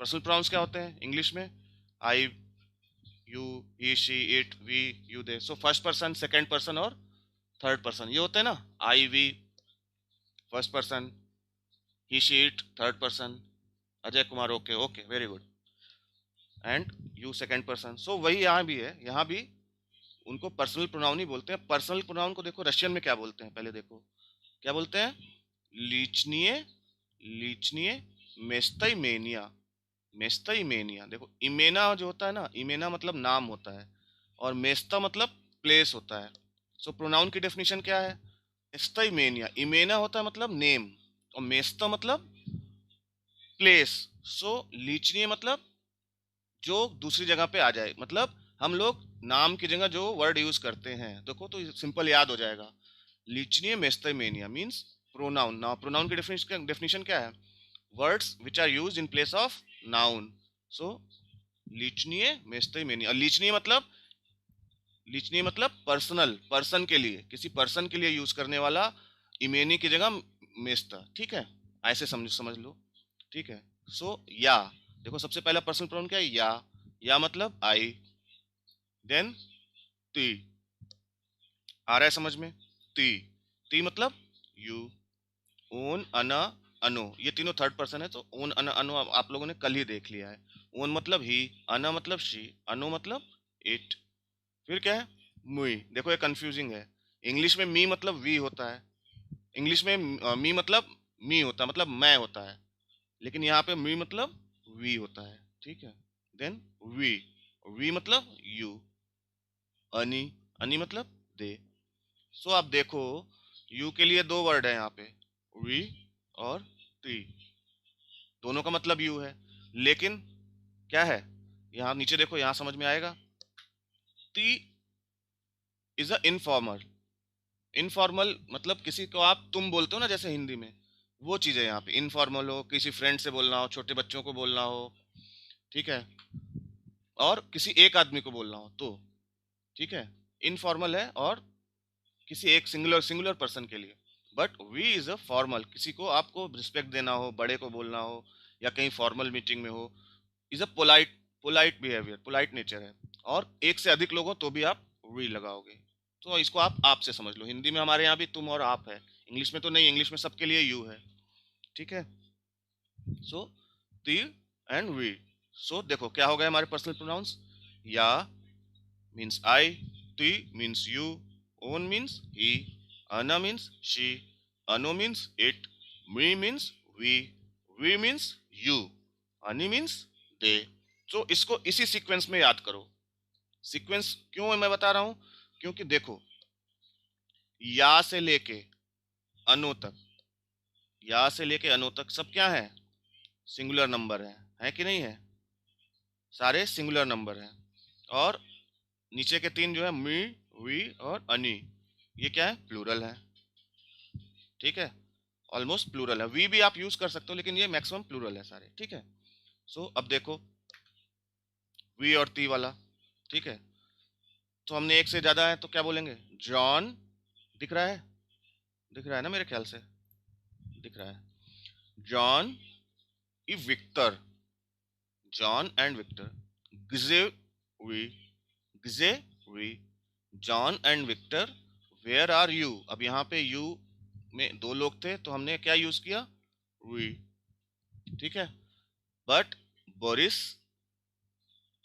Personal pronouns क्या होते हैं इंग्लिश में? I, you, he, she, it, we, you, they. So first person, second person और third person ये होते हैं ना। I, we first person, he, she, it third person, Ajay Kumar, okay okay very good, and you second person. So वही यहाँ भी है, यहाँ भी उनको पर्सनल प्रोनाउन ही बोलते हैं। पर्सनल प्रोनाउन को देखो रशियन में क्या बोलते हैं, पहले देखो क्या बोलते हैं। लीचनीय, लीचनीय मेस्तईमेनिया, मेस्तईमेनिया। देखो इमेना जो होता है ना, इमेना मतलब नाम होता है, और मेस्ता मतलब प्लेस होता है। सो प्रोनाउन की डेफिनेशन क्या है? मेस्तईमेनिया, इमेना होता है मतलब नेम, और मेस्ता मतलब प्लेस। सो लीचनीय मतलब जो दूसरी जगह पे आ जाए, मतलब हम लोग नाम की जगह जो वर्ड यूज करते हैं, देखो तो सिंपल याद हो जाएगा। लीचनीय मेस्तमेनिया मीन्स प्रोनाउन। नाउ प्रोनाउन की डेफिनेशन क्या है? Words which are use in place of noun. So लीचनीय मेस्तमेनिया, लीचनीय मतलब, लीचनीय मतलब पर्सनल, पर्सन के लिए, किसी पर्सन के लिए यूज करने वाला, इमेनी की जगह मेस्ता, ठीक है, ऐसे समझ समझ लो, ठीक है। सो या, देखो सबसे पहला पर्सनल प्रोनाउन क्या है? या मतलब आई, देन ती, आ रहा है समझ में? ती, ती मतलब यू, ओन, अना, अनो, ये तीनों थर्ड पर्सन है, तो ओन, अना, अनो आप लोगों ने कल ही देख लिया है। ओन मतलब ही, अना मतलब शी, अनो मतलब इट। फिर क्या है? मुई। देखो ये कंफ्यूजिंग है, इंग्लिश में मी मतलब वी होता है, इंग्लिश में मी मतलब मी होता है, मतलब मैं होता है, लेकिन यहाँ पे मी मतलब वी होता है, ठीक है। देन वी, वी मतलब यू, अनी, अनी मतलब दे। सो आप देखो यू के लिए दो वर्ड है यहाँ पे, वी और ती, दोनों का मतलब यू है, लेकिन क्या है, यहाँ नीचे देखो, यहाँ समझ में आएगा। ती इज अ इनफॉर्मल, इनफॉर्मल मतलब किसी को आप तुम बोलते हो ना जैसे हिंदी में, वो चीज़ है यहाँ पे। इनफॉर्मल हो, किसी फ्रेंड से बोलना हो, छोटे बच्चों को बोलना हो, ठीक है, और किसी एक आदमी को बोलना हो तो, ठीक है, इनफॉर्मल है, और किसी एक सिंगुलर सिंगुलर पर्सन के लिए। But we is a formal, किसी को आपको रिस्पेक्ट देना हो, बड़े को बोलना हो, या कहीं फॉर्मल मीटिंग में हो, is a polite, polite behaviour, polite nature है। और एक से अधिक लोग हो तो भी आप वी लगाओगे। तो इसको आप से समझ लो, हिंदी में हमारे यहाँ भी तुम और आप है, इंग्लिश में तो नहीं, इंग्लिश में सबके लिए यू है, ठीक है। सो ती एंड वी। सो देखो क्या हो गया हमारे पर्सनल प्रोनाउंस। या means I, T means you, own means he, Anna means she, Anu means it, me means we means you, Ani means they। तो इसको इसी सीक्वेंस में याद करो। सीक्वेंस क्यों मैं बता रहा हूं? क्योंकि देखो या से लेके अनु तक, या से लेके अनु तक सब क्या है? सिंगुलर नंबर है कि नहीं है? सारे सिंगुलर नंबर हैं। और नीचे के तीन जो है मी, वी और अनी, ये क्या है? प्लूरल है, ठीक है, ऑलमोस्ट प्लूरल है। वी भी आप यूज कर सकते हो, लेकिन ये मैक्सिमम प्लूरल है सारे, ठीक है। सो अब देखो वी और ती वाला, ठीक है, तो हमने एक से ज्यादा है तो क्या बोलेंगे? जॉन, दिख रहा है, दिख रहा है ना मेरे ख्याल से, दिख रहा है। जॉन ई विक्टर, जॉन एंड विक्टर, गिजे वी, गिजे वी, John and Victor, where are you. अब यहाँ पे यू में दो लोग थे तो हमने क्या यूज किया? वी, ठीक है। बट बोरिस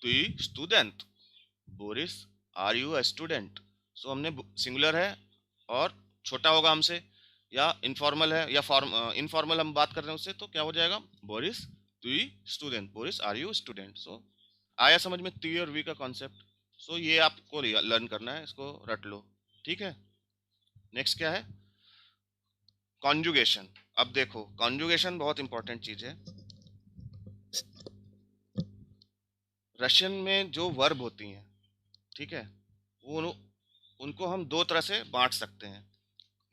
तु स्टूडेंट, Boris are you a student. So हमने सिंगुलर है और छोटा होगा हमसे, या इनफॉर्मल है या फॉर्म इनफॉर्मल हम बात कर रहे हैं उससे, तो क्या हो जाएगा? बोरिस तु स्टूडेंट, Boris are you student. So आया समझ में ती और वी का कॉन्सेप्ट? सो ये आपको लर्न करना है, इसको रट लो, ठीक है। नेक्स्ट क्या है? कॉन्जुगेशन। अब देखो कॉन्जुगेशन बहुत इंपॉर्टेंट चीज है। रशियन में जो वर्ब होती हैं, ठीक है, वो उनको हम दो तरह से बांट सकते हैं,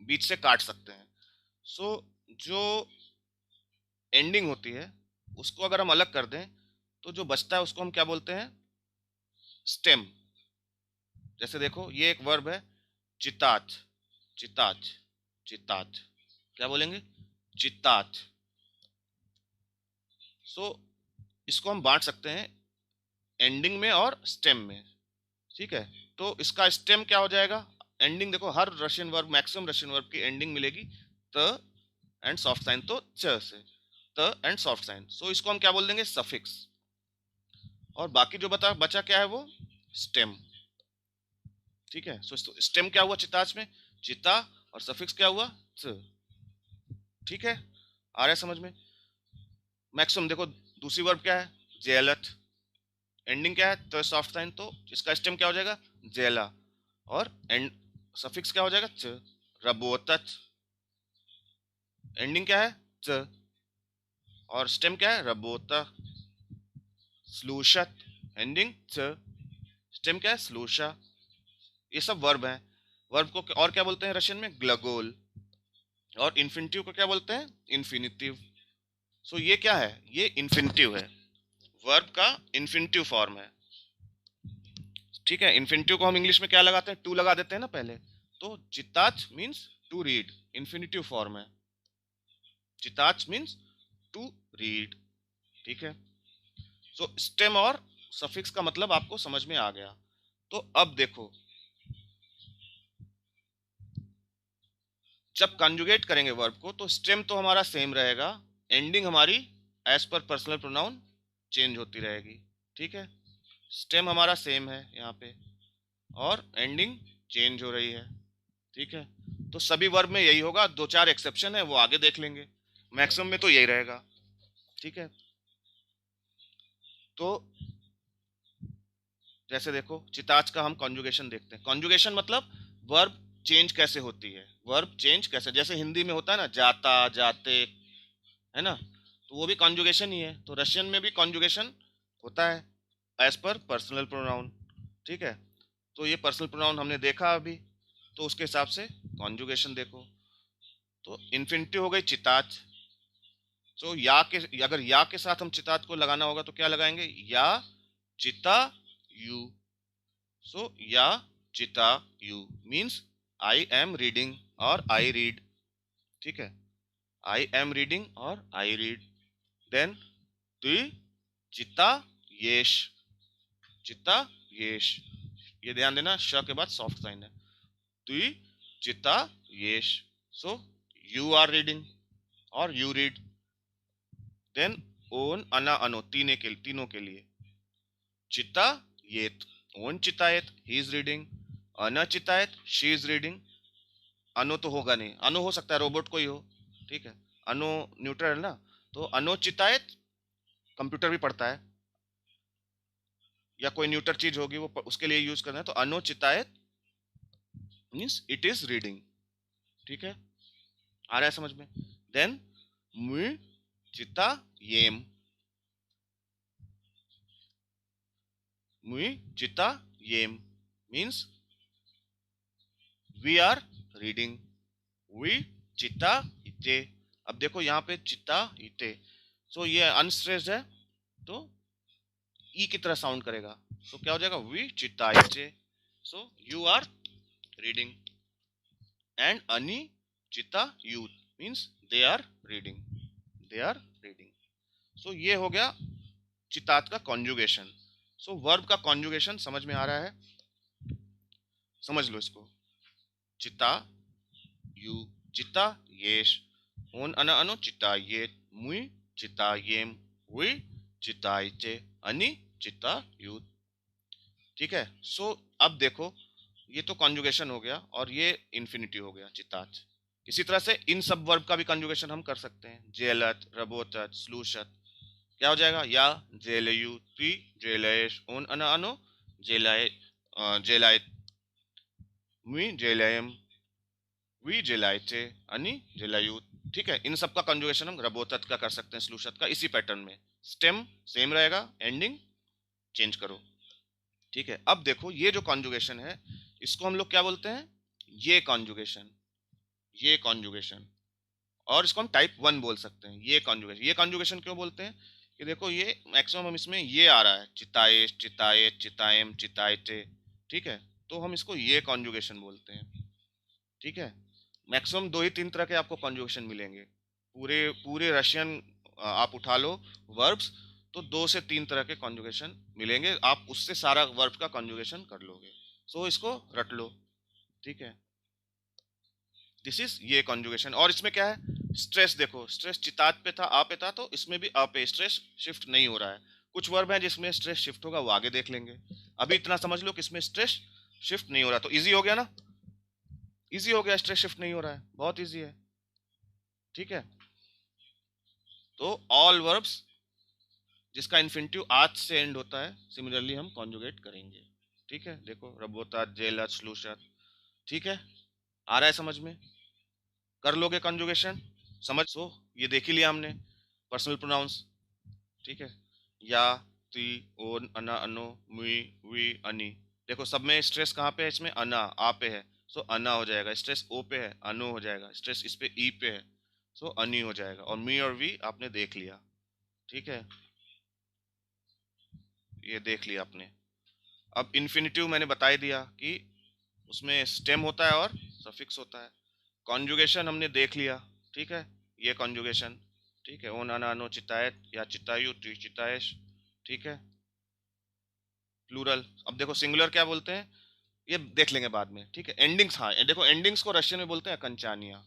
बीच से काट सकते हैं। सो जो एंडिंग होती है उसको अगर हम अलग कर दें तो जो बचता है उसको हम क्या बोलते हैं? स्टेम। जैसे देखो ये एक वर्ब है, चिताच, चिताच, चिताच, क्या बोलेंगे? चिताच। सो इसको हम बांट सकते हैं एंडिंग में और स्टेम में, ठीक है। तो इसका स्टेम क्या हो जाएगा, एंडिंग देखो हर Russian verb, maximum Russian verb की एंडिंग मिलेगी त एंड सॉफ्ट साइन, तो च से त एंड सॉफ्ट साइन, सो इसको हम क्या बोल देंगे, सफिक्स। और बाकी जो बचा क्या है वो स्टेम, ठीक है। सो स्टेम क्या हुआ चिताज में, चिता, और सफिक्स क्या हुआ, च, ठीक है। आ रहा है समझ में। मैक्सिमम देखो दूसरी वर्ब क्या है, जेलत, एंडिंग क्या है तो सॉफ्ट साइन, तो इसका स्टेम क्या हो जाएगा, जेला, और एंड सफिक्स क्या हो जाएगा, च, रबोतच, एंडिंग क्या है च, और स्टेम क्या है रबोता, स्लूशत, एंडिंग च, स्टेम क्या है स्लूशा। ये सब वर्ब हैं। वर्ब को और क्या बोलते हैं रशियन में, ग्लगोल, और इन्फिनिटिव को क्या बोलते हैं, इन्फिनिटिव। सो ये क्या है, ये इन्फिनिटिव है, वर्ब का इन्फिनिटिव फॉर्म है, ठीक है। इन्फिनिटिव को हम इंग्लिश में क्या लगाते हैं, टू लगा देते हैं ना पहले। तो चिताच means to read, infinitive form है, चिताच मीन्स टू रीड, ठीक है। सो स्टेम और सफिक्स का मतलब आपको समझ में आ गया। तो अब देखो जब कंजुगेट करेंगे वर्ब को तो स्टेम तो हमारा सेम रहेगा, एंडिंग हमारी as per personal pronoun change होती रहेगी, ठीक है। स्टेम हमारा सेम है यहाँ पे, और एंडिंग चेंज हो रही है, ठीक है। तो सभी वर्ब में यही होगा, दो चार एक्सेप्शन है वो आगे देख लेंगे, मैक्सिमम में तो यही रहेगा, ठीक है। तो जैसे देखो चिताज का हम कॉन्जुगेशन देखते हैं, कॉन्जुगेशन मतलब वर्ब चेंज कैसे होती है, वर्ब चेंज कैसे, जैसे हिंदी में होता है ना जाता जाते, है ना, तो वो भी कॉन्जुगेशन ही है। तो रशियन में भी कॉन्जुगेशन होता है एज पर पर्सनल प्रोनाउन, ठीक है। तो ये पर्सनल प्रोनाउन हमने देखा अभी, तो उसके हिसाब से कॉन्जुगेशन देखो। तो इन्फिनिटिव हो गई चिताज, तो या के, अगर या के साथ हम चिताज को लगाना होगा तो क्या लगाएंगे, या चिता यू। सो या चिता you means I am reading और आई रीड, ठीक है, आई एम रीडिंग और आई रीड। देन तु चिता येश, चिता येश, ये ध्यान देना श के बाद सॉफ्ट साइन है, तु चिता येश, सो यू आर रीडिंग और यू रीड। देन ओन अना अनो, तीनों के लिए चिता येत, ओन चितायत ही इज रीडिंग, अना चितायत शी इज रीडिंग। अनु तो होगा नहीं, अनु हो सकता है रोबोट कोई हो, ठीक है, अनु न्यूट्रल है ना। तो अनुचितायत कंप्यूटर भी पढ़ता है, या कोई न्यूटर चीज होगी वो उसके लिए यूज करना है, तो अनुचितायत मीन्स इट इज रीडिंग, ठीक है। आ रहा है समझ में। देन मु चिता येम, मु चिता येम मीन्स वी आर रीडिंग, वी चिता इते। अब देखो यहाँ पे चिता इते, सो ये अनस्ट्रेस्ड है, तो ई की तरह साउंड करेगा, सो क्या हो जाएगा, वी चिता इते, so you are reading. And अनि चिता यूथ means they are reading, they are reading. So ये हो गया चितात का कॉन्जुगेशन। सो वर्ब का कॉन्जुगेशन समझ में आ रहा है, समझ लो इसको, चिता यू, चिता येश, ओन अना अनो चिता ये, मुई चिता येम, वी चिता इचे, अनि चिता यूथ, ठीक है। सो अब देखो ये तो कॉन्जुगेशन हो गया और ये इन्फिनिटी हो गया चिताच। इसी तरह से इन सब वर्ब का भी कॉन्जुगेशन हम कर सकते हैं, जेलत, रबोतत, स्लूशत, क्या हो जाएगा, या जेलयू, ती जेलयश, ओन अना अनो जेलाय, जेलाय, मी जेलयम, वी जेलायचे, अनि जेलायू, ठीक है। इन सब का कॉन्जुगेशन हम रबोतत का कर सकते हैं, स्लूशत का, इसी पैटर्न में, स्टेम सेम रहेगा, एंडिंग चेंज करो, ठीक है। अब देखो ये जो कॉन्जुगेशन है इसको हम लोग क्या बोलते हैं, ये कॉन्जुगेशन, ये कॉन्जुगेशन, और इसको हम टाइप वन बोल सकते हैं, ये कॉन्जुगेशन। ये कॉन्जुगेशन क्यों बोलते हैं कि देखो ये मैक्सिमम हम इसमें ये आ रहा है, चिताए चिताए चिताएम चिताएते, ठीक है, तो हम इसको ये कॉन्जुगेशन बोलते हैं, ठीक है। मैक्सिमम दो ही तीन तरह के आपको कॉन्जुगेशन मिलेंगे, पूरे पूरे रशियन आप उठा लो वर्ब्स, तो 2 से 3 तरह के कॉन्जुगेशन मिलेंगे, आप उससे सारा वर्ब का कॉन्जुगेशन कर लोगे। सो इसको रट लो, ठीक है। दिस इज ये कॉन्जुगेशन। और इसमें क्या है, स्ट्रेस देखो, स्ट्रेस चितात पे था, आ पे था, तो इसमें भी आ पे स्ट्रेस शिफ्ट नहीं हो रहा है। कुछ वर्ब है जिसमें स्ट्रेस शिफ्ट होगा, वो आगे देख लेंगे। अभी इतना समझ लो कि इसमें स्ट्रेस शिफ्ट नहीं हो रहा, तो इजी हो गया ना, इजी हो गया, स्ट्रेस शिफ्ट नहीं हो रहा है, बहुत इजी है, ठीक है। तो ऑल वर्ब्स जिसका इन्फिनिटिव आज से एंड होता है, सिमिलरली हम कॉन्जुगेट करेंगे, ठीक है। देखो रबोतात, जेलत, स्लूशत, ठीक है, आ रहा है समझ में, कर लोगे कॉन्जुगेशन, समझ। सो ये देख ही लिया हमने, पर्सनल प्रोनाउंस, ठीक है। या, ती, ओन, अना, अनो, मुई, वी, अनी। देखो सब में स्ट्रेस कहाँ पे है, इसमें अना, आ पे है, सो अना हो जाएगा। स्ट्रेस ओ पे है, अनो हो जाएगा। स्ट्रेस इस पे ई पे है, सो अनी हो जाएगा। और मी और वी आपने देख लिया, ठीक है, ये देख लिया आपने। अब इन्फिनिटिव मैंने बता ही दिया कि उसमें स्टेम होता है और सफिक्स होता है। कॉन्जुगेशन हमने देख लिया, ठीक है, ये कॉन्जुगेशन, ठीक है। ओन, अना, अनो, चितायत या चितायु, टी, चितायश, ठीक है, प्लूरल। अब देखो सिंगुलर क्या बोलते हैं, ये देख लेंगे बाद में, ठीक है। एंडिंग्स, हाँ देखो एंडिंग्स को रशियन में बोलते हैं कंचानिया,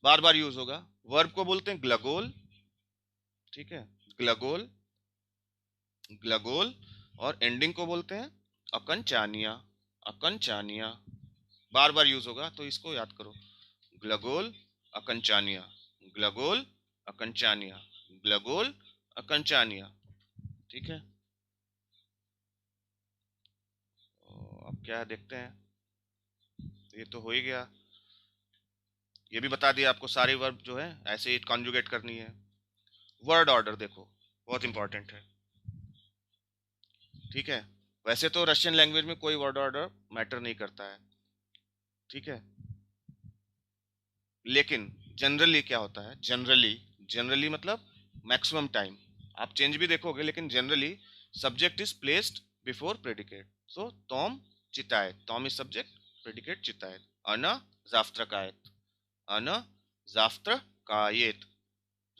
बार बार यूज होगा। वर्ब को बोलते हैं ग्लगोल, ठीक है, ग्लगोल, ग्लगोल। और एंडिंग को बोलते हैं अकंचानिया, अकंचानिया, बार बार यूज होगा, तो इसको याद करो, ग्लगोल, अकंचानिया, ग्लगोल, अकंचानिया, ग्लगोल, अकंचानिया, ठीक है। अब क्या देखते हैं, ये तो हो ही गया। ये भी बता दिया आपको, सारी वर्ब जो है ऐसे ही कॉन्जुगेट करनी है। वर्ड ऑर्डर देखो, बहुत इंपॉर्टेंट है, ठीक है। वैसे तो रशियन लैंग्वेज में कोई वर्ड ऑर्डर मैटर नहीं करता है, ठीक है, लेकिन जनरली क्या होता है, जनरली, जनरली मतलब मैक्सिमम टाइम, आप चेंज भी देखोगे, लेकिन generally subject is placed before predicate. So Tom चितायत, तोम इज सब्जेक्ट, प्रेडिकेट चितायत। अना जाफ्त्रकायत, अना जाफ्त्रकायत,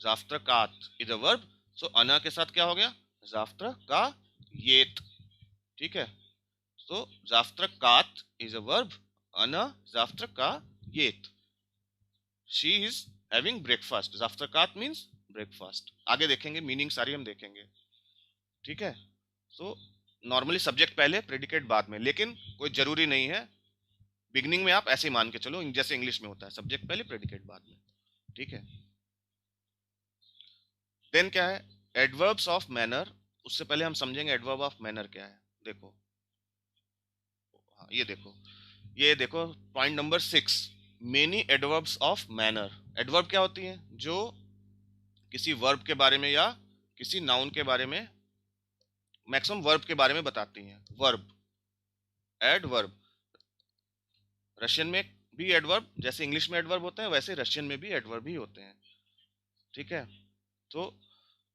जाफ्त्रकात इज अ वर्ब, सो अना के साथ क्या हो गया, जाफ्त्रकायेत, ठीक है। सो जाफ्त्रकात इज अ वर्ब, अना जाफ्त्रकायेत, शी इज हैविंग ब्रेकफास्ट। जाफ्त्रकात मीन्स ब्रेकफास्ट, आगे देखेंगे, मीनिंग सारी हम देखेंगे, ठीक है। सो नॉर्मली सब्जेक्ट पहले, प्रेडिकेट बाद में, लेकिन कोई जरूरी नहीं है, बिगनिंग में आप ऐसे ही मान के चलो, जैसे इंग्लिश में होता है, सब्जेक्ट पहले, प्रेडिकेट बाद में, ठीक है। देन क्या है, एडवर्ब्स ऑफ मैनर। उससे पहले हम समझेंगे एडवर्ब ऑफ मैनर क्या है। देखो, हाँ, ये देखो point number 6, many adverbs of manner. Adverb क्या होती है, जो किसी वर्ब के बारे में या किसी नाउन के बारे में, मैक्सिमम वर्ब के बारे में बताती हैं। वर्ब, एडवर्ब, रशियन में भी एडवर्ब, जैसे इंग्लिश में एडवर्ब होते हैं, वैसे रशियन में भी एडवर्ब ही होते हैं, ठीक है। तो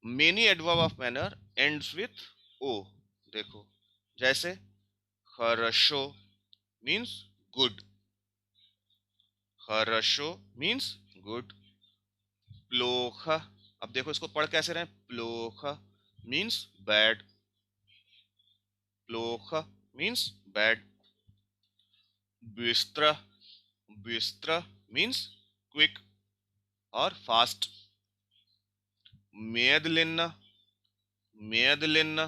many adverb of manner ends with O. देखो जैसे हरशो मीन्स गुड, हरशो मीन्स गुड। प्लोख, अब देखो इसको पढ़ कैसे रहे, प्लोख मीन्स बैड, प्लोख मीन्स बैड। बिस्त्र, बिस्त्र मीन्स क्विक और फास्ट। मेदलिन, मेदलिन,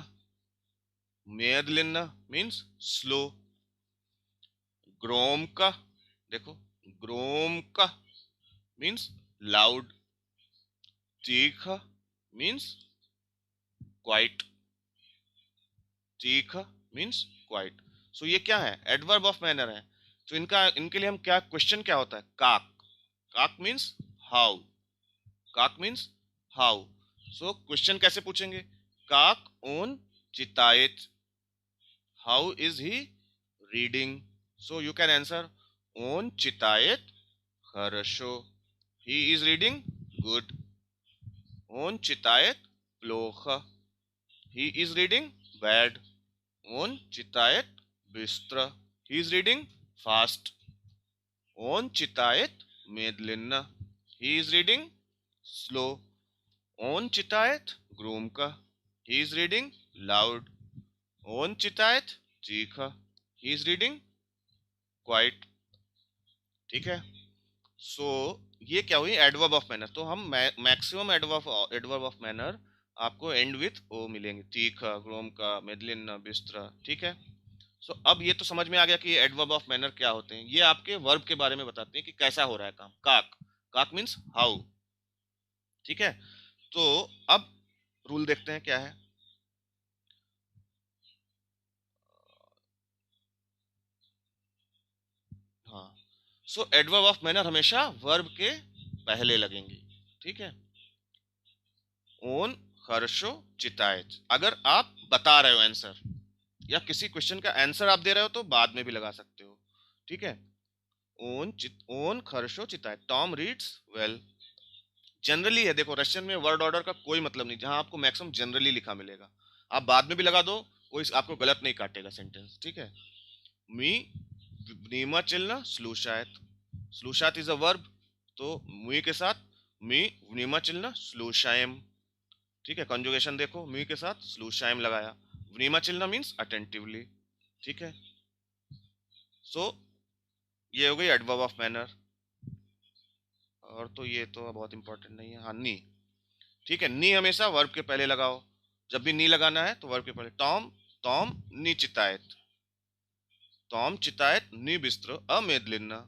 मेदलिन मीन्स स्लो। ग्रोमका, देखो ग्रोमका मीन्स लाउड। चीख मीन्स क्वाइट, चीख मीन्स क्वाइट। सो ये क्या है, एडवर्ब ऑफ मैनर है। तो इनका, इनके लिए हम क्या, क्वेश्चन क्या होता है, काक, काक मीन्स हाउ, काक मीन्स हाउ। सो क्वेश्चन कैसे पूछेंगे, काक ओन चितायत, how is he reading. So you can answer ओन चितायत हर्षो, ही इज रीडिंग गुड। ओन चितायत प्लोख, he is reading bad. On chitayet bistra, he is reading fast. On chitayet medlina, he is reading slow. On chitayet gromka, he is reading loud. ओन चितायत चीख. He is reading quiet. ठीक है. सो ये क्या हुई एडवर्ब ऑफ मैनर. तो हम मैक्सिमम एडवर्ब ऑफ मैनर आपको एंड विथ ओ मिलेंगे. तीखा, ग्रोम का, मेदलिन, बिस्तरा. ठीक है. सो अब ये तो समझ में आ गया कि एडवर्ब ऑफ मैनर क्या होते हैं. ये आपके वर्ब के बारे में बताते हैं कि कैसा हो रहा है काम. काक, काक मीन्स हाउ. ठीक है. तो अब रूल देखते हैं क्या है. हाँ. सो एडवर्ब ऑफ मैनर हमेशा वर्ब के पहले लगेंगे. ठीक है. ओन, हर्षो, चितायत. अगर आप बता रहे हो आंसर या किसी क्वेश्चन का आंसर आप दे रहे हो तो बाद में भी लगा सकते हो. ठीक है. ओन, हर्षो, चितायत. Tom reads well. जनरली है. देखो रशियन में वर्ड ऑर्डर का कोई मतलब नहीं. जहां आपको मैक्सिमम जनरली लिखा मिलेगा. आप बाद में भी लगा दो, कोई आपको गलत नहीं काटेगा सेंटेंस. ठीक है. मी vnimatilna slušает. Slušat is a verb. तो मी के साथ मी vnimatilna slušajem. ठीक है. कंजुगेशन देखो, मी के साथ slušajem लगाया. vnimatilna means attentively. ठीक है. सो ये हो गई एडवर्ब ऑफ मैनर. और तो ये तो बहुत इंपॉर्टेंट नहीं है. हाँ, नी. ठीक है. नी हमेशा वर्ब के पहले लगाओ. जब भी नी लगाना है तो वर्ब के पहले. टॉम, टॉम नी चितायत. टॉम चितायत नी बिस्त्र अमेदलिना.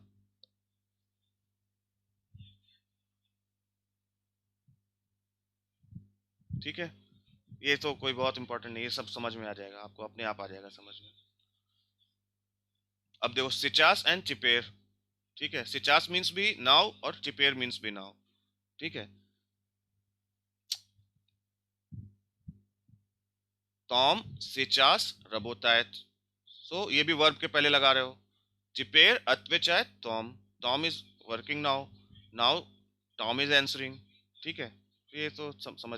ठीक है. ये तो कोई बहुत इंपॉर्टेंट नहीं. ये सब समझ में आ जाएगा आपको, अपने आप आ जाएगा समझ में. अब देखो सिचास एंड चिपेर. ठीक है. सिचास मीन्स भी नाउ और चिपेर मीन्स भी नाउ. ठीक है. टॉम सिचास रबोतायत. सो ये भी वर्ब के पहले लगा रहे हो. चिपेर अत्वेचायत Tom. Tom is working now. Now Tom is answering. ठीक है. ये तो समझ में